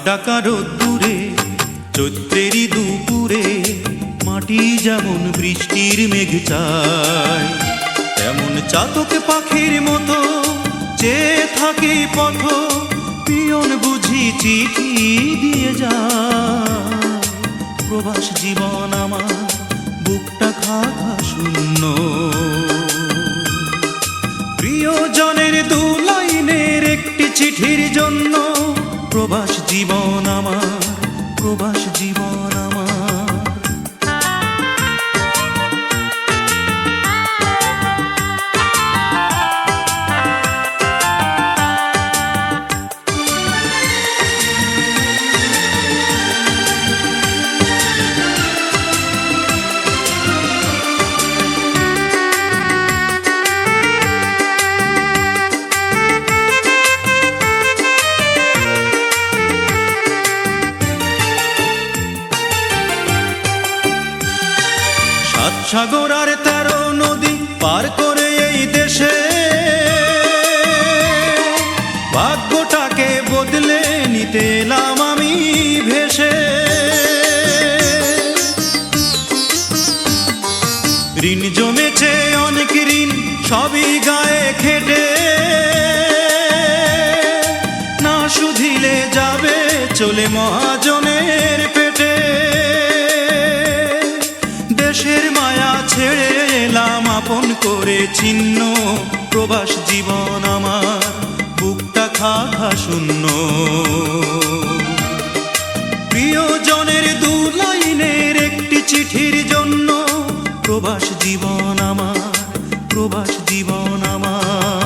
ডাকা রোদ্দুরে চৈত্রেরই দুপুরে মাটি যেমন বৃষ্টির মেঘ চায়, তেমন চাতক পাখির মতো চেয়ে থাকে পথ, পিয়ন বুঝি চিঠি দিয়ে যায়। প্রবাস জীবন আমার বুকটা খা খা শূন্য, প্রিয়জনের দু লাইনের একটি চিঠির জন্য। প্রবাস জীবন আমার, প্রবাস জীবন আমার। সাগর আর 13 নদী পার করে এই দেশে ভাগ্যটাকে বদলে নিতে এলাম আমি ভেসে। ঋণ জমেছে অনেক ঋণ, সবই গায়ে খেটে, না শুধিলে যাবে চলে মহাজনের পেটে। দেশের মায়া ছেড়ে এলাম আপন করে ছিন্ন, প্রবাস জীবন আমার বুকটা খা খা শূন্য। প্রিয়জনের দু লাইনের একটি চিঠির জন্য। প্রবাস জীবন আমার, প্রবাস জীবন আমার।